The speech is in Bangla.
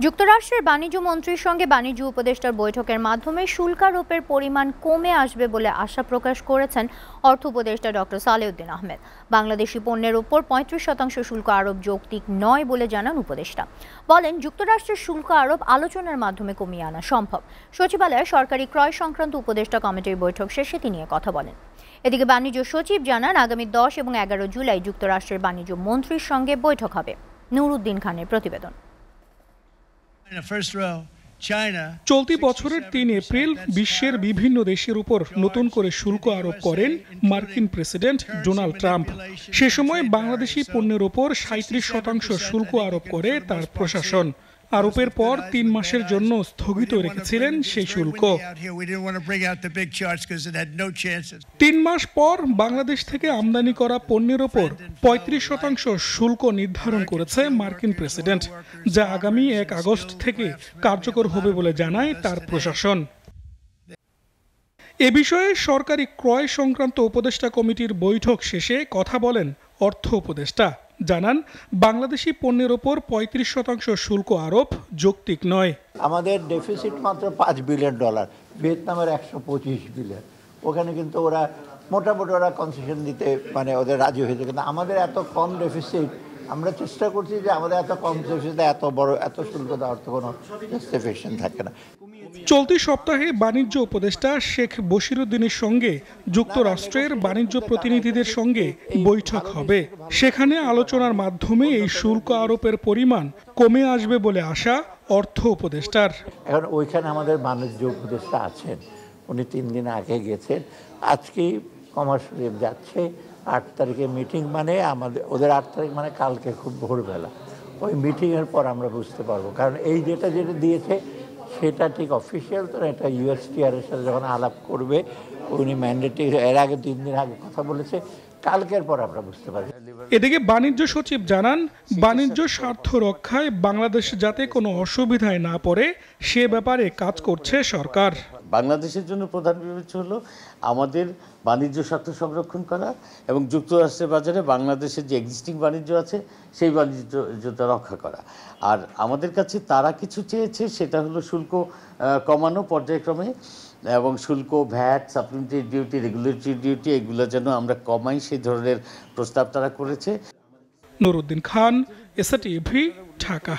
যুক্তরাষ্ট্রের বাণিজ্য মন্ত্রীর সঙ্গে বাণিজ্য উপদেষ্টার বৈঠকের মাধ্যমে শুল্ক আরোপের পরিমাণ কমে আসবে বলে আশা প্রকাশ করেছেন অর্থ উপদেষ্টা ডক্টর সালেউদ্দিন আহমেদ। বাংলাদেশি পণ্যের উপর ৩৫% শুল্ক আরোপ যৌক্তিক নয় বলে জানান উপদেষ্টা। বলেন, যুক্তরাষ্ট্রের শুল্ক আরোপ আলোচনার মাধ্যমে কমিয়ে আনা সম্ভব। সচিবালয়ে সরকারি ক্রয় সংক্রান্ত উপদেষ্টা কমিটির বৈঠক শেষে তিনি কথা বলেন। এদিকে বাণিজ্য সচিব জানান, আগামী ১০ এবং ১১ জুলাই যুক্তরাষ্ট্রের বাণিজ্য মন্ত্রীর সঙ্গে বৈঠক হবে। নুরুদ্দিন খানের প্রতিবেদন। চলতি বছরের ৩ এপ্রিল বিশ্বের বিভিন্ন দেশের উপর নতুন করে শুল্ক আরোপ করেন মার্কিন প্রেসিডেন্ট ডোনাল্ড ট্রাম্প। সে সময় বাংলাদেশি পণ্যের উপর ৩৭% শুল্ক আরোপ করে তার প্রশাসন। আরোপের পর ৩ মাসের জন্য স্থগিত রেখেছিলেন সেই শুল্ক। ৩ মাস পর বাংলাদেশ থেকে আমদানি করা পণ্যের ওপর ৩৫% শুল্ক নির্ধারণ করেছে মার্কিন প্রেসিডেন্ট, যা আগামী ১ আগস্ট থেকে কার্যকর হবে বলে জানায় তার প্রশাসন। এ বিষয়ে সরকারি ক্রয় সংক্রান্ত উপদেষ্টা কমিটির বৈঠক শেষে কথা বলেন অর্থ উপদেষ্টা। জানান, বাংলাদেশি পণ্যের ওপর ৩৫% শুল্ক আরোপ যৌক্তিক নয়। আমাদের ডেফিসিট মাত্র $5 বিলিয়ন, ভিয়েতনামের ১২৫ বিলিয়ন। ওখানে কিন্তু ওরা মোটামুটি কনসেশন দিতে ওদের রাজি হয়েছে, কিন্তু আমাদের এত কম ডেফিসিট। আমরা চেষ্টা করছি যে আমাদের এত কম ডেফিসিটে এত শুল্ক দেওয়ার তো কোনো জাস্টিফিকেশন থাকে না। চলতি সপ্তাহে বাণিজ্য উপদেষ্টা শেখ বশিরউদ্দিনের সঙ্গে যুক্তরাষ্ট্রের বাণিজ্য প্রতিনিধিদের সঙ্গে বৈঠক হবে। সেখানে আলোচনার মাধ্যমে এই শুল্ক আরোপের পরিমাণ কমে আসবে বলে আশা অর্থ উপদেষ্টার। এখন ওইখানে আমাদের বাণিজ্য উপদেষ্টা আছেন, উনি 3 দিন আগে গেছেন। আজকেই কমার্স শরীফ যাচ্ছে। 8 তারিখে মিটিং, আমাদের ওদের 8 তারিখ কালকে খুব ভোরবেলা। ওই মিটিংয়ের পর আমরা বুঝতে পারবো, কারণ এই যেটা দিয়েছে সেটা ঠিক অফিসিয়াল তো, এটা USTR এর সাথে যখন আলাপ করবে উনি ম্যান্ডেটে এর আগে 3 দিন আগে কথা বলেছে, কালকের পর আমরা বুঝতে পারি। এদিকে বাণিজ্য সচিব জানান, বাণিজ্য স্বার্থ রক্ষায় বাংলাদেশ যাতে কোনো অসুবিধায় না পড়ে সে ব্যাপারে কাজ করছে সরকার। বাংলাদেশের জন্য প্রধান বিবেচ্য হলো আমাদের বাণিজ্য স্বার্থ সংরক্ষণ করা এবং যুক্তরাষ্ট্রের বাজারে বাংলাদেশের যে এক্সিস্টিং বাণিজ্য আছে সেই বাণিজ্যটা রক্ষা করা। আর আমাদের কাছে তারা কিছু চেয়েছে, সেটা হলো শুল্ক কমানো পর্যায়ক্রমে, এবং শুল্ক, VAT, supplementary duty, regulatory duty, এগুলো যেন আমরা কমাই, সেই ধরনের প্রস্তাব তারা করেছে। নুরুদ্দিন খান, এসএটিভি, ঢাকা।